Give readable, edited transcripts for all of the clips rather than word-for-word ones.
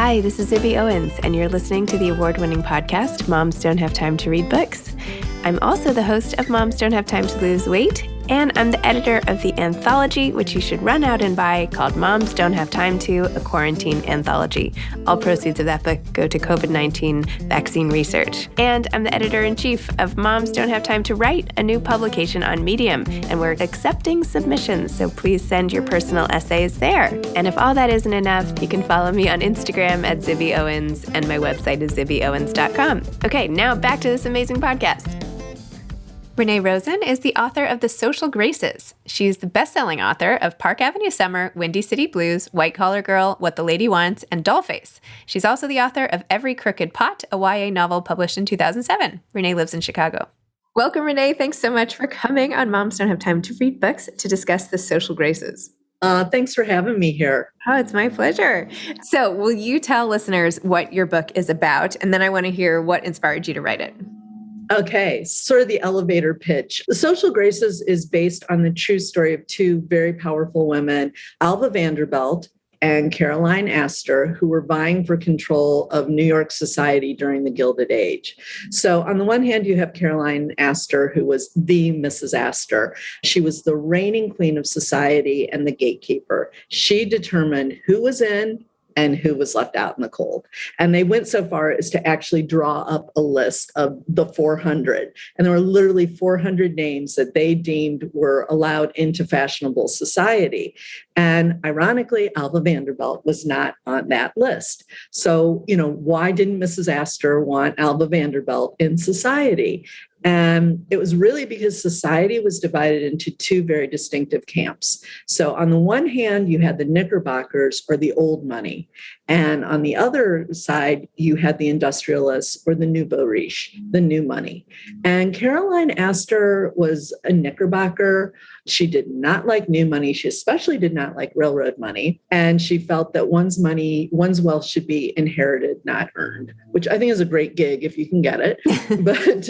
Hi, this is Zibby Owens, and you're listening to the award-winning podcast, Moms Don't Have Time to Read Books. I'm also the host of Moms Don't Have Time to Lose Weight, and I'm the editor of the anthology, which you should run out and buy, called Moms Don't Have Time to, a Quarantine Anthology. All proceeds of that book go to COVID-19 vaccine research. And I'm the editor-in-chief of Moms Don't Have Time to Write, a new publication on Medium, and we're accepting submissions, so please send your personal essays there. And if all that isn't enough, you can follow me on Instagram at Zibby Owens, and my website is zibbyowens.com. Okay, now back to this amazing podcast. Renée Rosen is the author of The Social Graces. She's the best-selling author of Park Avenue Summer, Windy City Blues, White Collar Girl, What the Lady Wants, and Dollface. She's also the author of Every Crooked Pot, a YA novel published in 2007. Renée lives in Chicago. Welcome, Renée. Thanks so much for coming on Moms Don't Have Time to Read Books to discuss The Social Graces. Thanks for having me here. Oh, it's my pleasure. So will you tell listeners what your book is about? And then I want to hear what inspired you to write it. Okay, sort of the elevator pitch. The Social Graces is based on the true story of two very powerful women, Alva Vanderbilt and Caroline Astor, who were vying for control of New York society during the Gilded Age. So on the one hand, you have Caroline Astor, who was the Mrs. Astor. She was the reigning queen of society and the gatekeeper. She determined who was in and who was left out in the cold. And they went so far as to actually draw up a list of the 400. And there were literally 400 names that they deemed were allowed into fashionable society. And ironically, Alva Vanderbilt was not on that list. So, why didn't Mrs. Astor want Alva Vanderbilt in society? And it was really because society was divided into two very distinctive camps. So on the one hand, you had the Knickerbockers, or the old money. And on the other side, you had the industrialists, or the nouveau riche, the new money. And Caroline Astor was a Knickerbocker. She did not like new money. She especially did not like railroad money. And she felt that one's wealth should be inherited, not earned, which I think is a great gig if you can get it. But,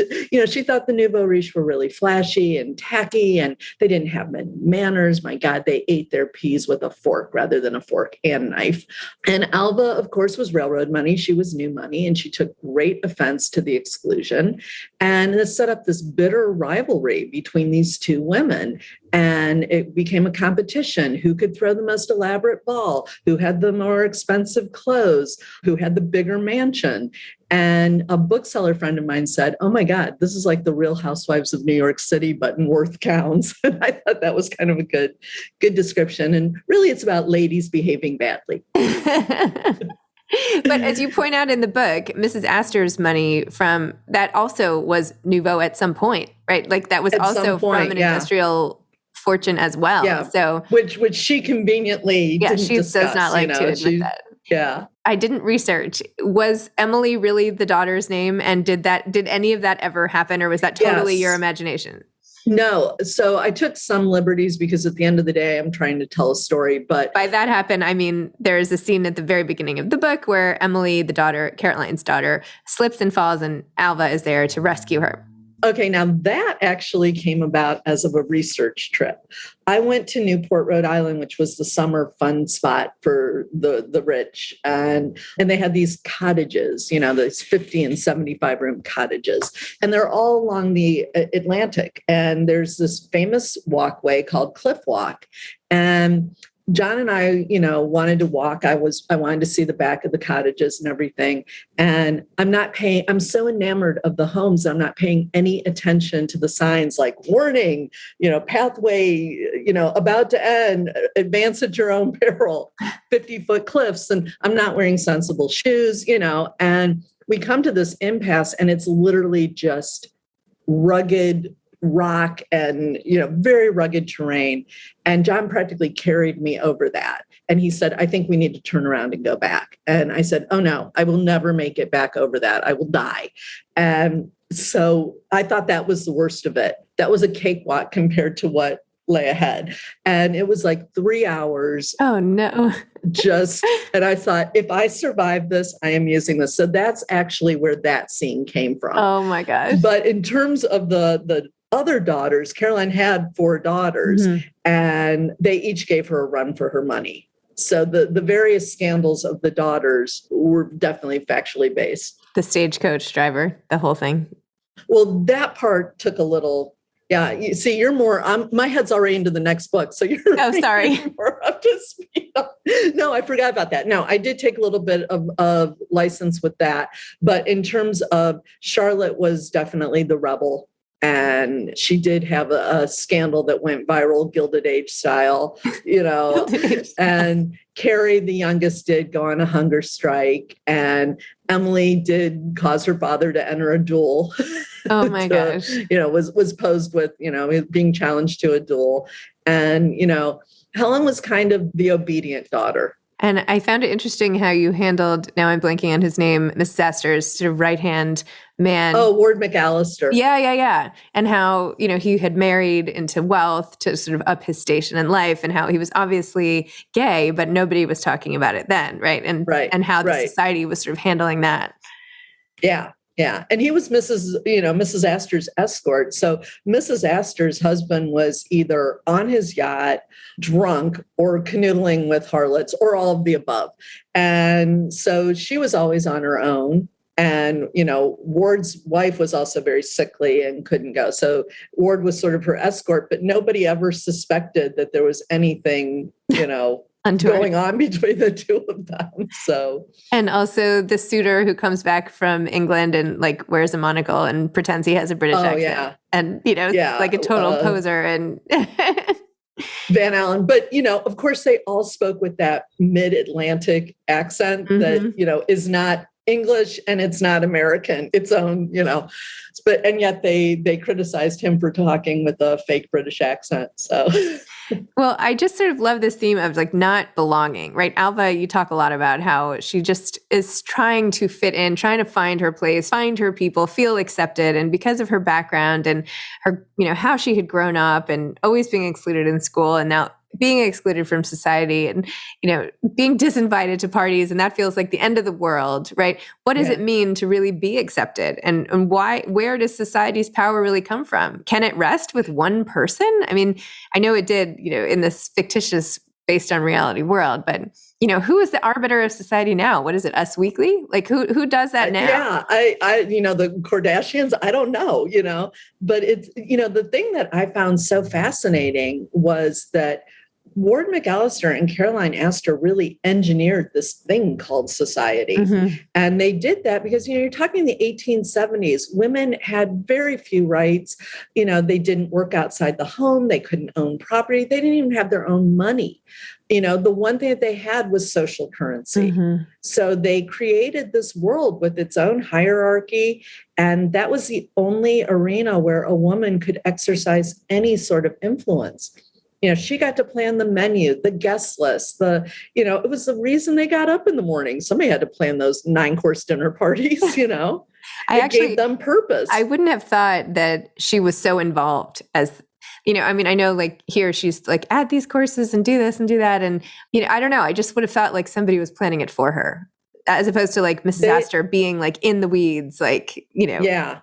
she thought the nouveau riche were really flashy and tacky, and they didn't have many manners. My God, they ate their peas with a fork rather than a fork and knife. And Alva, of course, was railroad money. She was new money, and she took great offense to the exclusion. And it set up this bitter rivalry between these two women. And it became a competition. Who could throw the most elaborate ball? Who had the more expensive clothes? Who had the bigger mansion? And a bookseller friend of mine said, "Oh my God, this is like the Real Housewives of New York City, but in Worth counts." And I thought that was kind of a good description. And really, it's about ladies behaving badly. But as you point out in the book, Mrs. Astor's money from that also was nouveau at some point, right? Like that was at also from an industrial fortune as well. Yeah. So which she conveniently didn't she discuss, does not like to admit that. Yeah. I didn't research. Was Emily really the daughter's name? And did any of that ever happen, or was that totally your imagination? No. So I took some liberties because at the end of the day, I'm trying to tell a story. But by that happen, I mean, there's a scene at the very beginning of the book where Emily, the daughter, Caroline's daughter, slips and falls, and Alva is there to rescue her. Okay, now that actually came about as of a research trip. I went to Newport, Rhode Island, which was the summer fun spot for the rich. And they had these cottages, these 50 and 75 room cottages. And they're all along the Atlantic. And there's this famous walkway called Cliff Walk. And John and I, wanted to walk. I wanted to see the back of the cottages and everything. And I'm so enamored of the homes. I'm not paying any attention to the signs like warning, pathway, about to end, advance at your own peril, 50-foot cliffs. And I'm not wearing sensible shoes, and we come to this impasse, and it's literally just rugged rock and, very rugged terrain. And John practically carried me over that. And he said, "I think we need to turn around and go back." And I said, "Oh no, I will never make it back over that. I will die." And so I thought that was the worst of it. That was a cakewalk compared to what lay ahead. And it was like 3 hours. Oh no. And I thought, if I survive this, I am using this. So that's actually where that scene came from. Oh my gosh. But in terms of the other daughters, Caroline had 4 daughters, and they each gave her a run for her money. So the various scandals of the daughters were definitely factually based. The stagecoach driver, the whole thing. Well, that part took a little, yeah. You see, you're more, my head's already into the next book. So you're sorry. More up to speed. No, I forgot about that. No, I did take a little bit of license with that. But in terms of Charlotte was definitely the rebel. And she did have a scandal that went viral, Gilded Age style, and Carrie, the youngest, did go on a hunger strike. And Emily did cause her father to enter a duel. Oh my gosh. Was posed with, being challenged to a duel. And, Helen was kind of the obedient daughter. And I found it interesting how you handled, now I'm blanking on his name, Mrs. Astor's sort of right-hand man. Oh, Ward McAllister. Yeah. And how, he had married into wealth to sort of up his station in life, and how he was obviously gay, but nobody was talking about it then, right? And how the society was sort of handling that. Yeah. Yeah. And he was Mrs. Astor's escort. So Mrs. Astor's husband was either on his yacht, drunk, or canoodling with harlots, or all of the above. And so she was always on her own. And, Ward's wife was also very sickly and couldn't go. So Ward was sort of her escort, but nobody ever suspected that there was anything, going on between the two of them. So, and also the suitor who comes back from England and wears a monocle and pretends he has a British accent. Yeah. And, like a total poser and Van Allen. But, of course, they all spoke with that mid-Atlantic accent that, is not English and it's not American, its own, and yet they criticized him for talking with a fake British accent. So, well, I just sort of love this theme of not belonging, right? Alva, you talk a lot about how she just is trying to fit in, trying to find her place, find her people, feel accepted. And because of her background and her, how she had grown up and always being excluded in school and now being excluded from society and, being disinvited to parties, and that feels like the end of the world, right? What does it mean to really be accepted? And where does society's power really come from? Can it rest with one person? I mean, I know it did, in this fictitious, based on reality world, but, who is the arbiter of society now? What is it, Us Weekly? Who does that now? Yeah, I the Kardashians, I don't know, but it's, the thing that I found so fascinating was that Ward McAllister and Caroline Astor really engineered this thing called society. Mm-hmm. And they did that because, you're talking the 1870s, women had very few rights. They didn't work outside the home. They couldn't own property. They didn't even have their own money. The one thing that they had was social currency. Mm-hmm. So they created this world with its own hierarchy. And that was the only arena where a woman could exercise any sort of influence. She got to plan the menu, the guest list, it was the reason they got up in the morning. Somebody had to plan those 9-course dinner parties, It gave them purpose. I wouldn't have thought that she was so involved as, I know here she's add these courses and do this and do that. And, I don't know. I just would have thought somebody was planning it for her as opposed to Mrs. Astor being in the weeds, Yeah.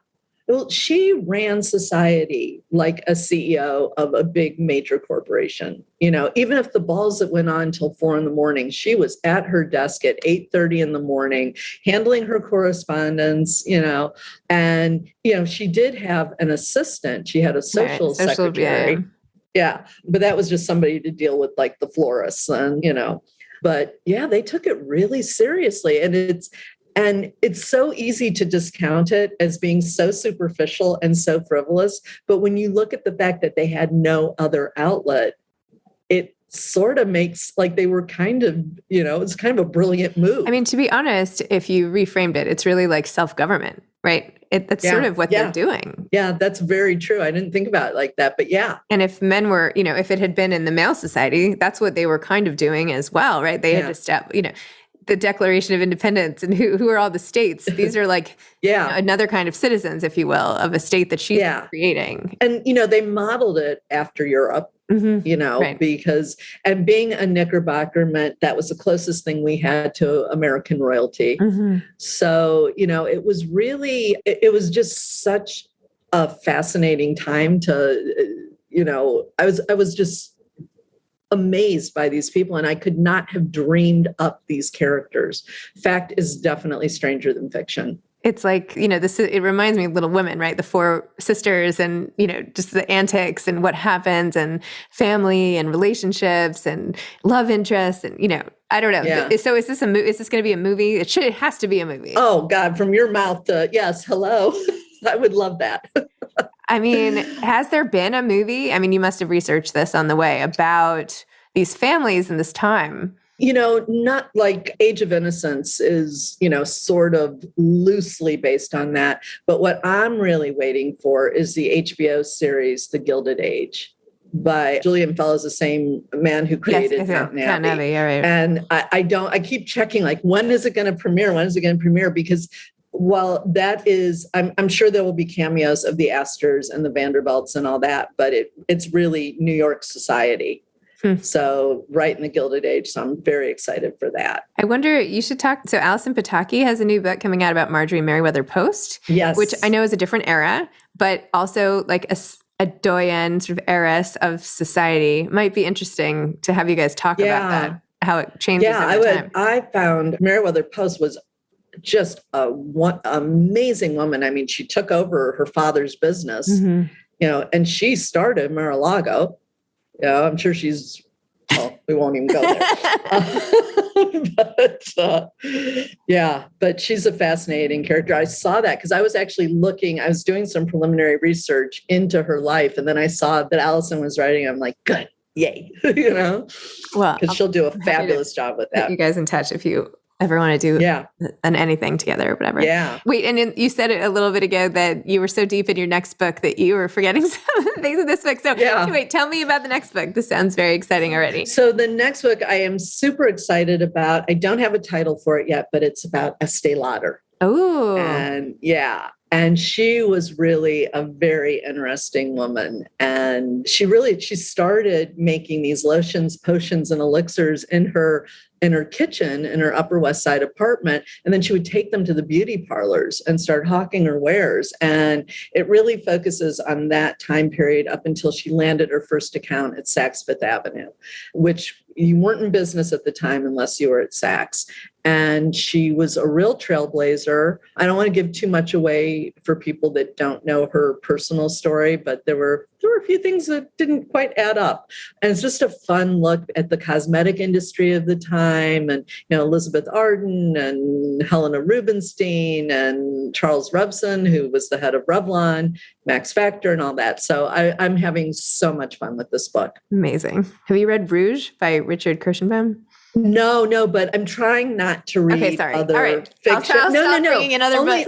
Well, she ran society like a CEO of a big major corporation. Even if the balls that went on till 4 a.m, she was at her desk at 8:30 in the morning, handling her correspondence, and, she did have an assistant. She had a social secretary. Yeah. But that was just somebody to deal with the florists and, but yeah, they took it really seriously. And it's so easy to discount it as being so superficial and so frivolous. But when you look at the fact that they had no other outlet, it sort of makes they were kind of, it's kind of a brilliant move. I mean, to be honest, if you reframed it, it's really self-government, right? That's sort of what they're doing. Yeah, that's very true. I didn't think about it like that, but yeah. And if men were, if it had been in the male society, that's what they were kind of doing as well, right? They had to step, the Declaration of Independence and who are all the states. These are another kind of citizens, if you will, of a state that she's creating. And, they modeled it after Europe, right. because, and being a Knickerbocker meant that was the closest thing we had to American royalty. Mm-hmm. So, it was really, it was just such a fascinating time to, I was just amazed by these people, and I could not have dreamed up these characters. Fact is definitely stranger than fiction. It's like, it reminds me of Little Women, right? The four sisters and, just the antics and what happens and family and relationships and love interests and, I don't know. Yeah. So is this going to be a movie? It has to be a movie. Oh God, from your mouth to yes. Hello. I would love that. I mean, has there been a movie? I mean, you must have researched this on the way about these families in this time. Not like Age of Innocence is, sort of loosely based on that. But what I'm really waiting for is the HBO series, The Gilded Age, by Julian Fellows, the same man who created Downton Abbey. Yeah, right. And I keep checking, like, when is it going to premiere? When is it going to premiere? Because while that is, I'm sure there will be cameos of the Astors and the Vanderbilts and all that, but it's really New York society. So right in the Gilded Age. So I'm very excited for that. I wonder, you should talk. So Alison Pataki has a new book coming out about Marjorie Merriweather Post. Yes. Which I know is a different era, but also like a doyen sort of heiress of society. Might be interesting to have you guys talk about that, how it changes over time. I found Merriweather Post was just one amazing woman. I mean, she took over her father's business, and she started Mar-a-Lago. Yeah, I'm sure we won't even go there. But she's a fascinating character. I saw that because I was actually I was doing some preliminary research into her life. And then I saw that Alison was writing. I'm like, good, yay, well, because she'll do a fabulous job with that. Put you guys in touch if you ever want to do anything together or whatever. Yeah. Wait, and you said it a little bit ago that you were so deep in your next book that you were forgetting some of the things in this book. So wait, tell me about the next book. This sounds very exciting already. So the next book I am super excited about. I don't have a title for it yet, but it's about Estee Lauder. Oh. And she was really a very interesting woman. And she started making these lotions, potions, and elixirs in her kitchen in her Upper West Side apartment. And then she would take them to the beauty parlors and start hawking her wares. And it really focuses on that time period up until she landed her first account at Saks Fifth Avenue, which you weren't in business at the time unless you were at Saks. And she was a real trailblazer. I don't want to give too much away for people that don't know her personal story, but there were a few things that didn't quite add up. And it's just a fun look at the cosmetic industry of the time. And, Elizabeth Arden and Helena Rubinstein and Charles Revson, who was the head of Revlon, Max Factor and all that. So I'm having so much fun with this book. Amazing. Have you read Rouge by Richard Kirschenbaum? No, but I'm trying not to read other fiction.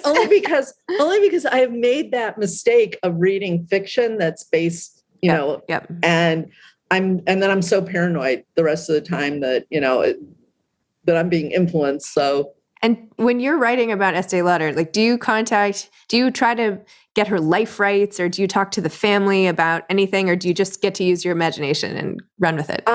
Only because I have made that mistake of reading fiction that's based, and then I'm so paranoid the rest of the time that, that I'm being influenced. So. And when you're writing about Estee Lauder, like, do you try to get her life rights, or do you talk to the family about anything, or do you just get to use your imagination and run with it?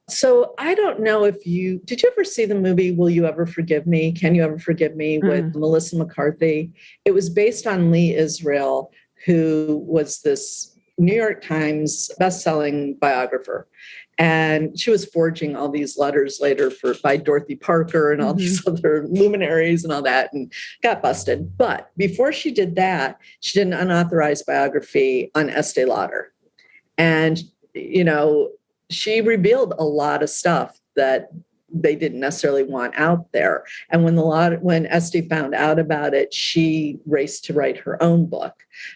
So I don't know if did you ever see the movie, Will You Ever Forgive Me? Can You Ever Forgive Me? With Melissa McCarthy? It was based on Lee Israel, who was this New York Times bestselling biographer. And she was forging all these letters later by Dorothy Parker and all these other luminaries and all that, and got busted. But before she did that, she did an unauthorized biography on Estee Lauder. And, she revealed a lot of stuff that they didn't necessarily want out there. And when Estee found out about it, she raced to write her own book.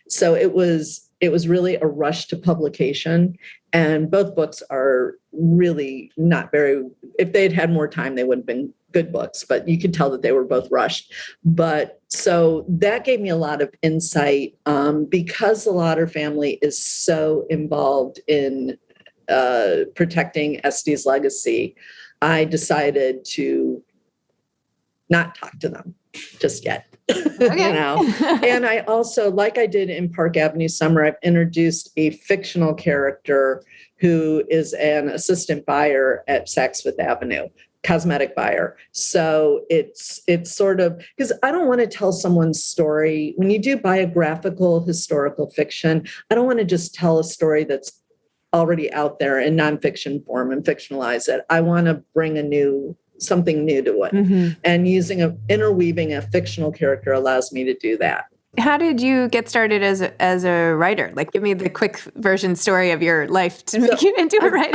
So it was really a rush to publication. And both books are really not if they'd had more time, they would have been good books, but you could tell that they were both rushed. But so that gave me a lot of insight because the Lauder family is so involved in protecting Estee's legacy. I decided to not talk to them just yet. Okay. And I also, like I did in Park Avenue Summer, I've introduced a fictional character who is an assistant buyer at Saks Fifth Avenue, cosmetic buyer. So it's sort of, because I don't want to tell someone's story. When you do biographical historical fiction, I don't want to just tell a story that's already out there in nonfiction form and fictionalize it. I want to bring something new to it. And interweaving a fictional character allows me to do that. How did you get started as a writer? Like, give me the quick version story of your life to make you into a writer.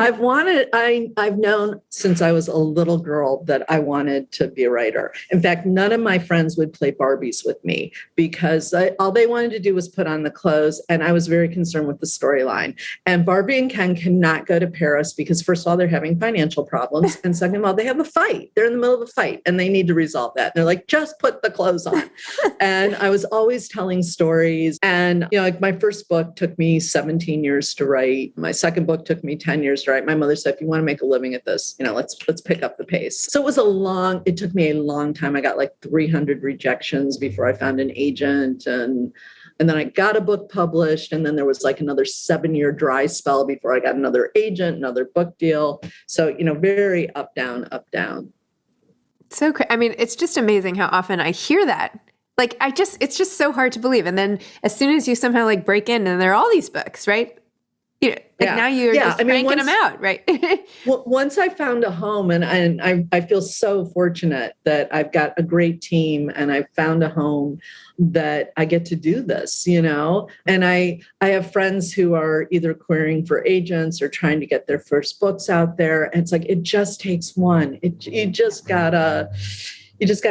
I've known since I was a little girl that I wanted to be a writer. In fact, none of my friends would play Barbies with me because all they wanted to do was put on the clothes. And I was very concerned with the storyline. And Barbie and Ken cannot go to Paris because first of all, they're having financial problems. And second of all, they have a fight. They're in the middle of a fight and they need to resolve that. And they're like, just put the clothes on. And I was always telling stories. And, like my first book took me 17 years to write. My second book took me 10 years to write. My mother said, if you want to make a living at this, let's pick up the pace. So it took me a long time. I got like 300 rejections before I found an agent. And then I got a book published. And then there was like another 7-year dry spell before I got another agent, another book deal. So, very up, down, up, down. So, it's just amazing how often I hear that. Like, it's just so hard to believe. And then as soon as you somehow like break in and there are all these books, right? Now you're just cranking them out, right? Once I found a home and I feel so fortunate that I've got a great team and I've found a home that I get to do this, and I have friends who are either querying for agents or trying to get their first books out there. And it's like, it just takes one. You just gotta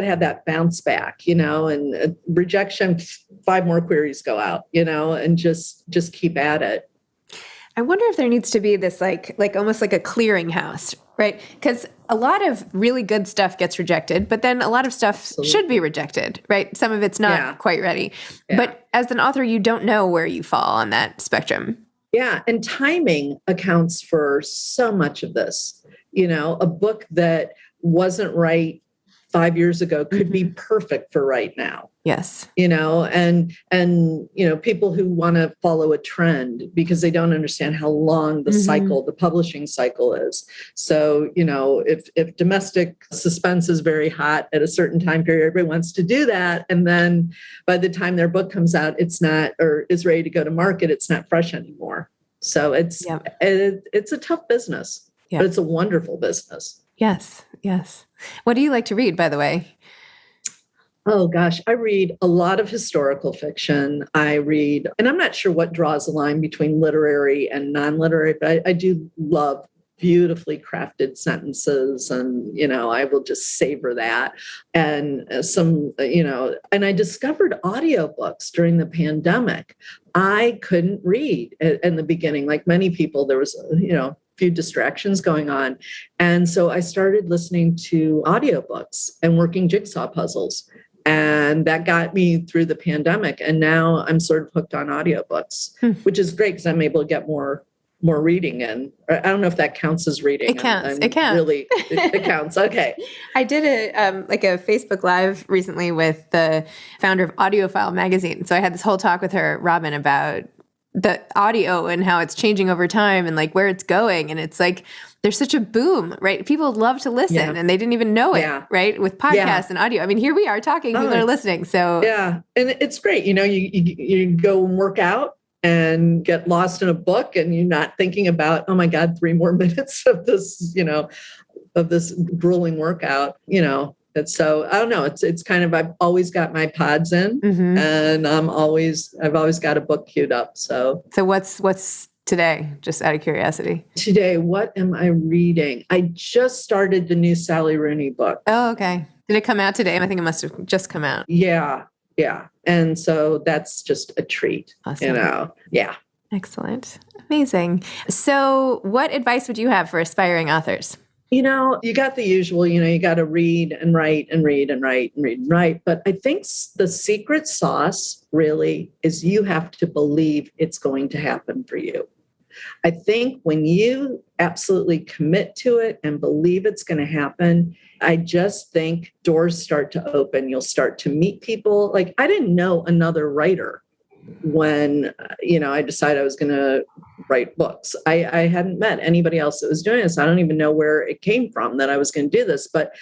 have that bounce back, and rejection, 5 more queries go out, and just keep at it. I wonder if there needs to be this like almost like a clearinghouse, right? Because a lot of really good stuff gets rejected, but then a lot of stuff should be rejected, right? Some of it's not quite ready. Yeah. But as an author, you don't know where you fall on that spectrum. Yeah. And timing accounts for so much of this. A book that wasn't right 5 years ago could be perfect for right now. Yes. And people who want to follow a trend because they don't understand how long the cycle, the publishing cycle is. So, if domestic suspense is very hot at a certain time period, everybody wants to do that. And then by the time their book comes out, it's not, or is ready to go to market, it's not fresh anymore. So it's a tough business, but it's a wonderful business. Yes. Yes. What do you like to read, by the way? Oh, gosh. I read a lot of historical fiction. And I'm not sure what draws the line between literary and non-literary, but I do love beautifully crafted sentences. And, I will just savor that. And and I discovered audiobooks during the pandemic. I couldn't read in the beginning. Like many people, there was, few distractions going on. And so I started listening to audiobooks and working jigsaw puzzles. And that got me through the pandemic. And now I'm sort of hooked on audiobooks, which is great because I'm able to get more reading in. I don't know if that counts as reading. It counts. It counts. Really, it counts. Okay. I did a Facebook Live recently with the founder of Audiophile magazine. So I had this whole talk with her, Robin, about the audio and how it's changing over time and like where it's going. And it's like, there's such a boom, right? People love to listen and they didn't even know it, right? With podcasts and audio. I mean, here we are talking, people are listening. So yeah. And it's great. You go and work out and get lost in a book and you're not thinking about, oh my God, 3 more minutes of this, of this grueling workout, It's so, I don't know. It's kind of, I've always got my pods in and I've always got a book queued up. So what's today? Just out of curiosity. Today, what am I reading? I just started the new Sally Rooney book. Oh, okay. Did it come out today? I think it must have just come out. Yeah. Yeah. And so that's just a treat, Awesome. Yeah. Excellent. Amazing. So what advice would you have for aspiring authors? You got the usual, you got to read and write and read and write and read and write. But I think the secret sauce really is you have to believe it's going to happen for you. I think when you absolutely commit to it and believe it's going to happen, I just think doors start to open. You'll start to meet people. Like I didn't know another writer when, I decided I was going to write books. I hadn't met anybody else that was doing this. I don't even know where it came from that I was going to do this. But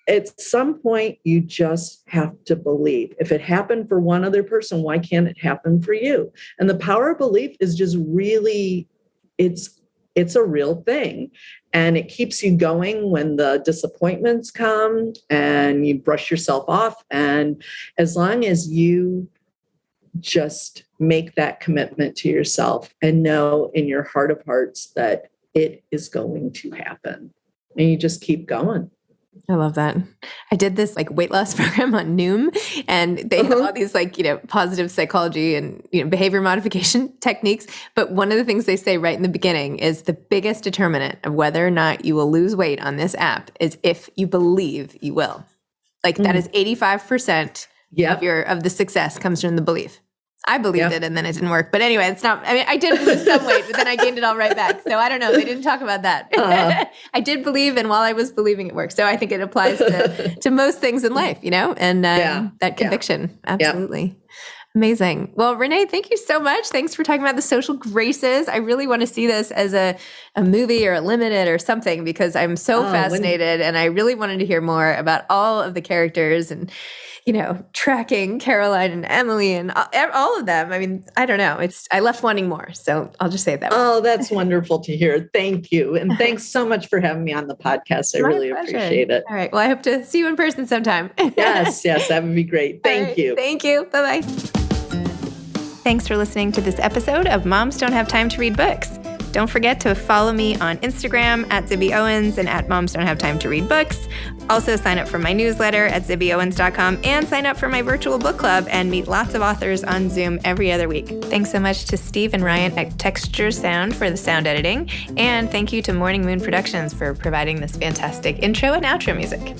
at some point, you just have to believe. If it happened for one other person, why can't it happen for you? And the power of belief is just really it's a real thing. And it keeps you going when the disappointments come and you brush yourself off. And as long as you just make that commitment to yourself and know in your heart of hearts that it is going to happen, and you just keep going. I love that. I did this weight loss program on Noom, and they have all these positive psychology and behavior modification techniques. But one of the things they say right in the beginning is the biggest determinant of whether or not you will lose weight on this app is if you believe you will. That is 85% of the success comes from the belief. I believed it and then it didn't work. But anyway, it's not, I did lose some weight, but then I gained it all right back. So I don't know. They didn't talk about that. I did believe, and while I was believing, it worked. So I think it applies to most things in life, and that conviction. Absolutely. Amazing. Well, Renée, thank you so much. Thanks for talking about the social graces. I really want to see this as a movie or a limited or something, because I'm so fascinated and I really wanted to hear more about all of the characters and, tracking Caroline and Emily and all of them. I don't know. I left wanting more. So I'll just say it that way. Oh, that's wonderful to hear. Thank you. And thanks so much for having me on the podcast. I really appreciate it. All right. Well, I hope to see you in person sometime. Yes, that would be great. Thank you. Thank you. Bye-bye. Thanks for listening to this episode of Moms Don't Have Time to Read Books. Don't forget to follow me on Instagram at Zibby Owens and at Moms Don't Have Time to Read Books. Also sign up for my newsletter at zibbyowens.com and sign up for my virtual book club and meet lots of authors on Zoom every other week. Thanks so much to Steve and Ryan at Texture Sound for the sound editing. And thank you to Morning Moon Productions for providing this fantastic intro and outro music.